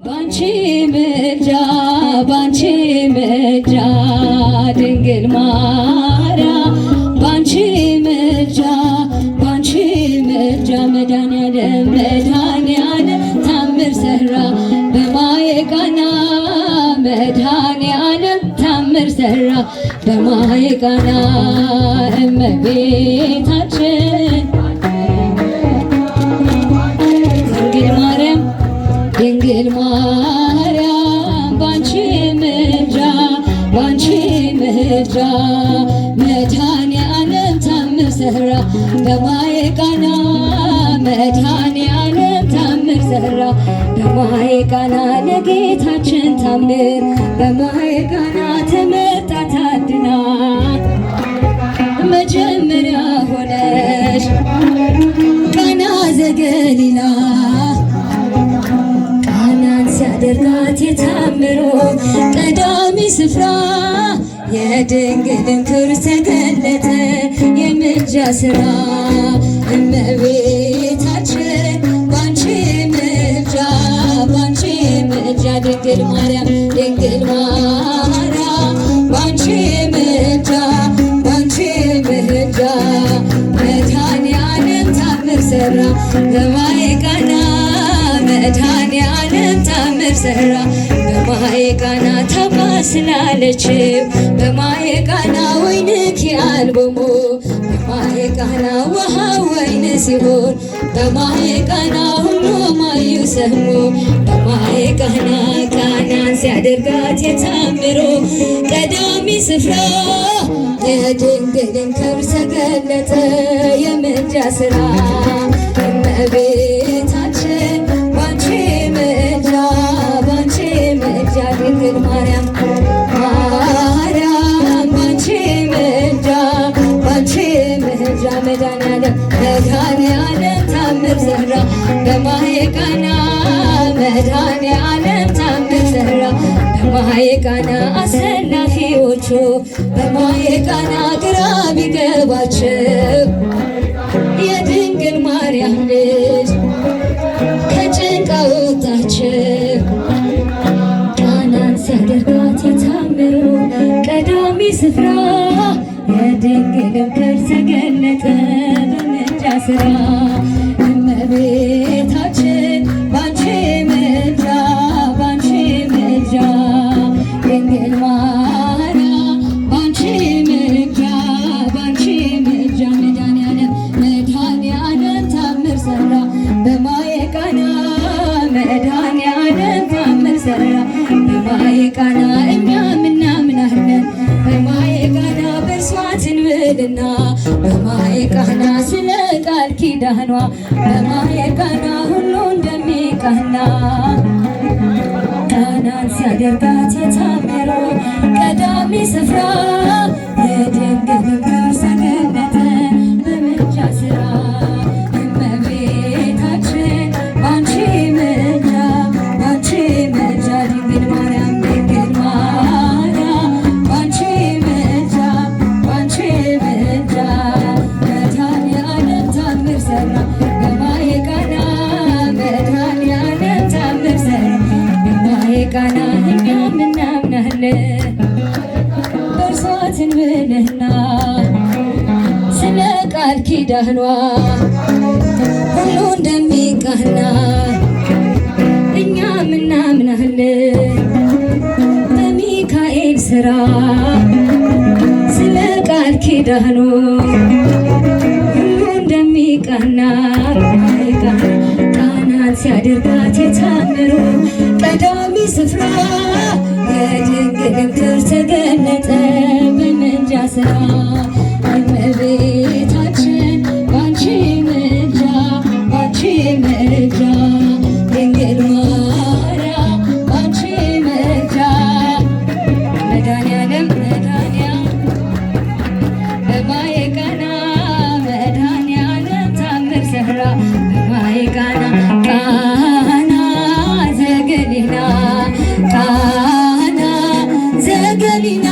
ባንቺ ምልጃ ባንቺ ምልጃ ድንግል ማርያም ባንቺ ምልጃ ባንቺ ምልጃ መድኃኒዓለም መድኃኒዓለም ታምር ሰራ በማየ ቃና መድኃኒዓለም ታምር ሰራ በማየ ቃና እመቤታችን ድንግል ማርያም ባንቺ ምልጃ ባንቺ ምልጃ መድኃኒዓለም ታምር ሰራ በማየ ቃና መድኃኒዓለም ታምር ሰራ በማየ ቃና ለጌታችን ታምር በማየ ቃና ተመርጣ ታድና መጀመሪያ ሆነሽ ቃና ዘገሊላ ሲያደርጋት የታምሮ ቀዳሚ ስፍራ የድንግልን ክብር ተገለጠ የምልጃ ስራ እመቤታችን ባንቺ ምልጃ ባንቺ ምልጃ ድንግል ማርያም ድንግል ማርያም ባንቺ ምልጃ ባንቺ ምልጃ መድኃኒዓለም ታምር ሰራ በማየ ቃና መድኃኒዓለም ታምር ሰራ በማየ ቃና ታማስላለችው በማየ ቃና ወይንኪ አልቦሞ በማየ ቃና ውሃ ወይን ሲሆን በማየ ቃና ሁሉም አዩ ሰሙ በማየ ቃና ቃናን ሲያደርጋት የታምሮ ቀዳሚ ስፍራ የድንግልን ክብር ተገለጠ የምልጃ ስራ እመቤታችን ባንቺ ምልጃ ባንቺ ምልጃ ድንግል ማርያም ማርያም ባንቺ ምልጃ ባንቺ ምልጃ መድኃኒዓለም መድኃኒዓለም ታምር ሰራ በማየ ቃና መድኃኒዓለም ታምር ሰራ በማየ ቃና አሰላፊዎቹ በማየ ቃና ግራ ቢገባቸው የድንግል ማርያም ልጅ ከጭንቅ አወጣቸው ቃናን ሲያደርጋት የታምሮ ቀዳሚ ስፍራ የድንግልን ክብር ተገለጠ በምልጃ ስራ እመቤታችን ባንቺ ምልጃ ባንቺ ምልጃ ድንግል ማርያም ባንቺ ምልጃ ባንቺ ምልጃ መድኃኒዓለም መድኃኒዓለም ታምር ሰራ በማየ ቃና መድኃኒዓለም ታምር ሰራ በማየ ቃና እኛም እናምናለን በማየ ቃና በእርሷ ትንብልና በማየ ቃና ስለ ቃል ኪዳኗ በማየ ቃና ሁሉ እንደሚቃና ቃናን ሲያደርጋት የታምሮ ቀዳሚ ስፍራ የድንግልን ክብር ተገለጠ በምልጃ ስራ እመቤታችን ባንቺ ምልጃ ባንቺ ምልጃ ድንግል ማርያም ድንግል ማርያም ባንቺ ምልጃ ባንቺ ምልጃ መድኃኒዓለም ታምር ሰራ በማየ ቃና መድኃኒዓለም ታምር ሰራ በማየ ቃና እኛም እናምናለን በእርሷ ትንብልና ስለ ቃል ኪዳኗ ሁሉ እንደሚቃና እኛም እናምናለን በሚካኤል ስራ ስለ ቃል ኪዳኑ ሁሉ እንደሚቃና ቃናን ሲያደርጋት የታምሮ ቀዳሚ ስፍራ የድንግልን ክብር ተገለጠ በምልጃ ስራ እመቤታችን ባንቺ ምልጃ ባንቺ ምልጃ ድንግል ማርያም ባንቺ ምልጃ መድኃኒዓለም በማየ ቃና መድኃኒዓለም ታምር ሰራ በማየ ቃና ቃና ዘገሊላ ቃና ዘገሊላ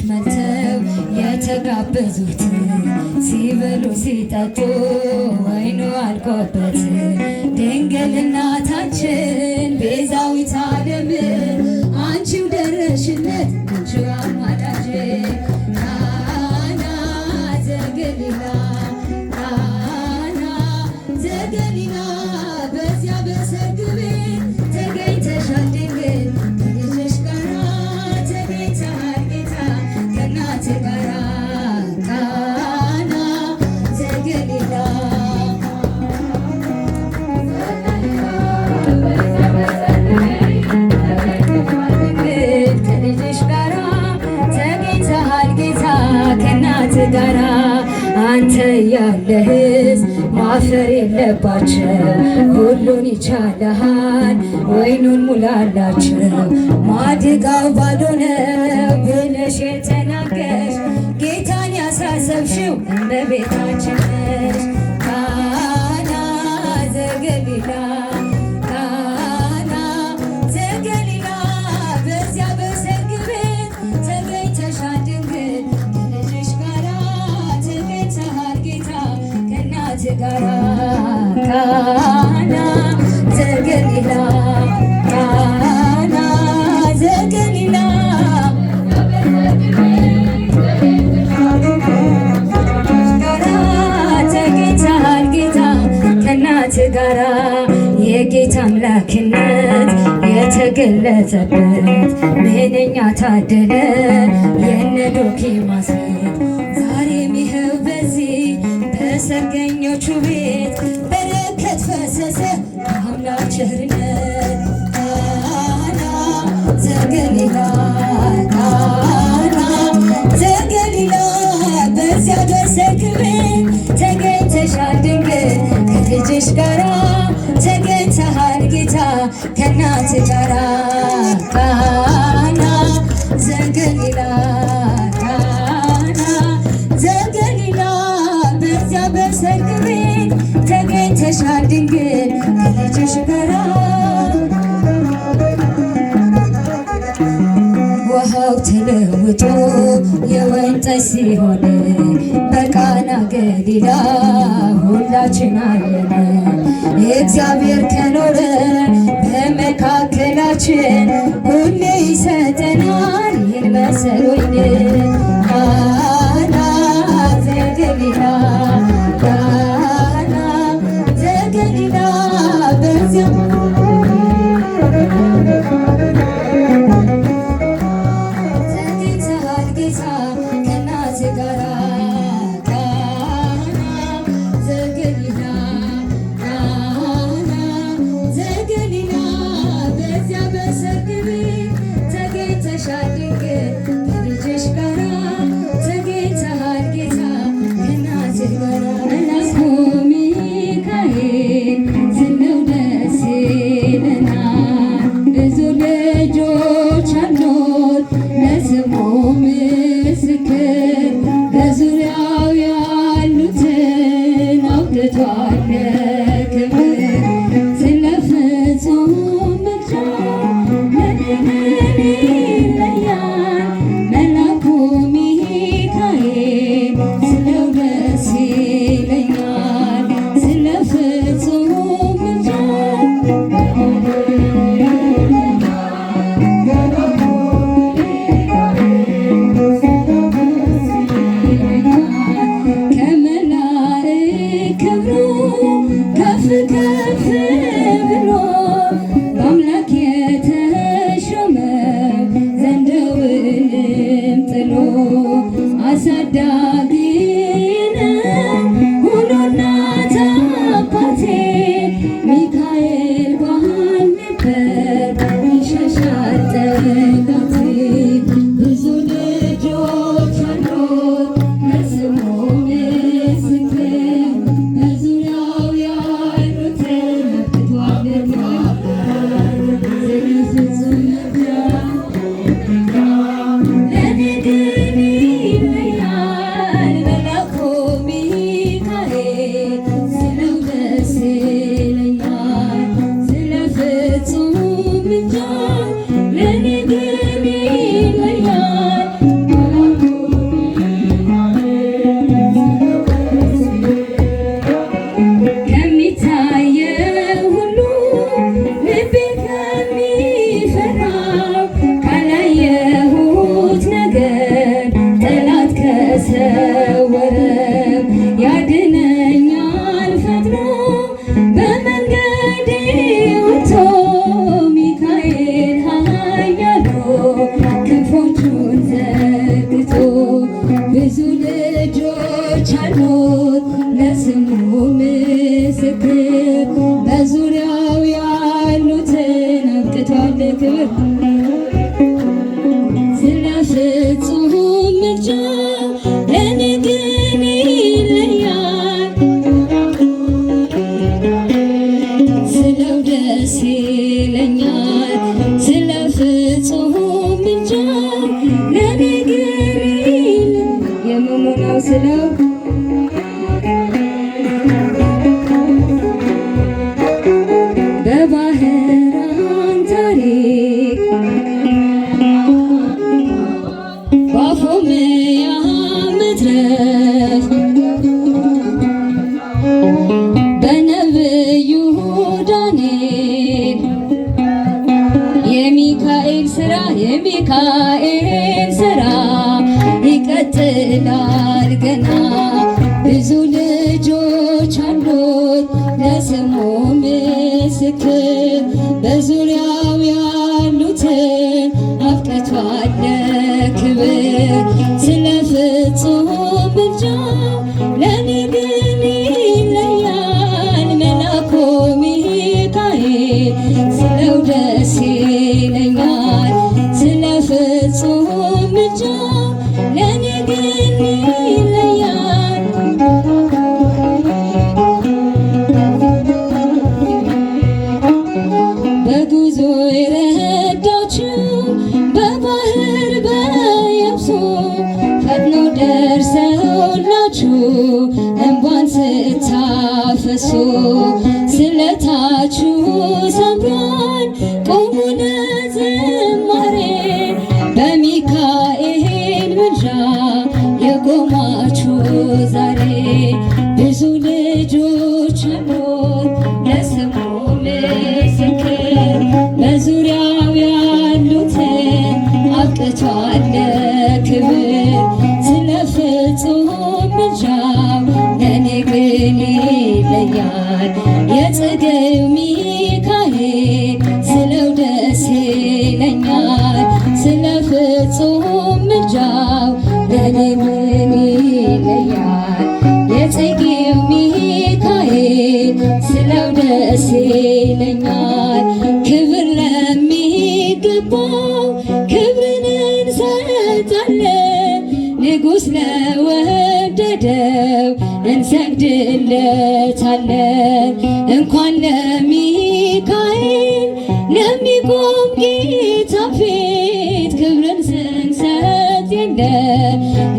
መልተው የተጋበዙት ሲበሉ ሲጠጡ ወይኑ አልቆበት ድንግል እናታችን ቤዛዊት ዓለም አንቺው ደረሽለት አንቺው አማላጅ ቃና ዘገሊላ ቃና ዘገሊላ በዚያ በሰርግ ቤት ተገኝተሻል ድንግል ከልጅሽ ጋራ ተገኝተሃል ጌታ ከእናትህ ጋራ ቃና ዘገሊላ ጋራ አንተ ያለህስ ማፈር የለባቸው ሁሉን ይቻልሃል ወይኑን ሙላላቸው ማድጋው ባዶ ነው ብለሽ የተናገርሽ ጌታን ያሳሰብሽው እመቤታችን ነሽ ቃና ዘገሊላ ቃና ዘገሊላ በዚያ በሰርግ ቤት ተገኝተሻል ድንግል ጋራ ቃና ዘገሊላ ቃና ዘገሊላ ጋራ ተገኝተሃል ጌታ ከእናትህ ጋራ የጌታ አምላክነት የተገለጸበት ምንኛ ታደለ የነ ዶኪማስ ዛሬም ይኸው በዚህ በሰርገኞቹ ቤት በረከት ፈሰሰ አምላክ ቸርነት ቃና ዘገሊላ ቃና ዘገሊላ በዚያ በሰርግ ቤት ተገኝተሻል ድንግል ከልጅሽ ጋራ ተገኝተሃል ጌታ ከእናትህ ጋራ ቃና ዘገሊላ ቃና ዘገሊላ በዚያ በሰርግ ቤት ተገኝተሻል ድንግል ከልጅሽ ጋራ ውሃው ተለውጦ የወይን ጠጅ ሲሆን በቃና ገሊላ ሁላችን አየን እግዚአብሔር ከኖረ በመካከላችን ሁሌ ይሰጠናል ይህን መሰል ወይን ቃና ዘገሊላ ቃና ዘገሊላ በዚያ ተገኝተሃል ጌታ ከእናትህ ጋራ ቃና ዘገሊላ ቃና ዘገሊላ በዚያ በሰርግ ቤት ተገኝተሻል ድንግል ከልጅሽ እግዚአብሔር ሥራ ይቀጥላል ገና። ብዙ ልጆች አሉት ለስሙ ምስክር በዙሪያው ያሉትን አብቅቷል ለክብር። ስለ ፍጹም ምልጃው ለኔ ግን ይለያል መላኩ ሚካኤል ስለው ደስ ይለኛል። ስለ ፍጹም ምልጃው ለኔ ግን ይለያል በጉዞ የረዳችሁ በባህር በየብሱ ፈጥኖ ደርሰውላችሁ እንባን ስታፈሱ ስለታችሁ ሰምሯል ቆሙ ለዝማሬ በሚካኤል ምልጃ የቆማችሁ ዛሬ ብዙ ልጆች አሉት ለስሙ ምስክር በዙሪያው ያሉትን አብቅቷል ለክብር። ስለ ፍጹም ምልጃው ለኔ ግን ይለያል የጽጌው ሚካኤል ስለው ደስ ይለኛል። ስለ ፍጹም ምልጃው ለኔ ግን ይለያል የጽጌው ሚካኤል ስለው ደስ ይለኛል። ክብር ለሚገባው ክብርን እንሰጣለን ንጉሥ ለወደደው እንሰግድለታለን። እንኳን ለሚካኤል ለሚቆም ጌታ ፊት ክብርን ስንሰጥ የለ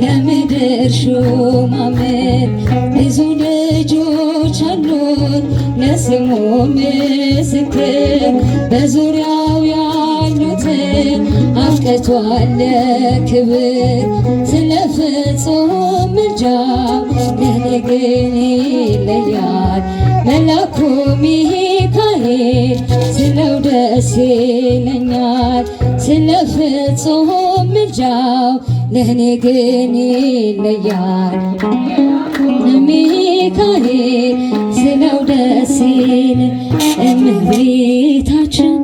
ለምድር ሹማምንት ብዙ ልጆች አሉት ለስሙ ምስክር በዙሪያው ያሉትን አብቅቷል ለክብር። ስለ ፍጹም ምልጃው ለኔ ግን ይለያል መላኩ ሚካኤል ስለው ደስ ይለኛል። ስለ ፍጹም ምልጃው ለኔ ግን ይለያል ሚካኤል ስለው ደስ ይለኛል። እመቤታችን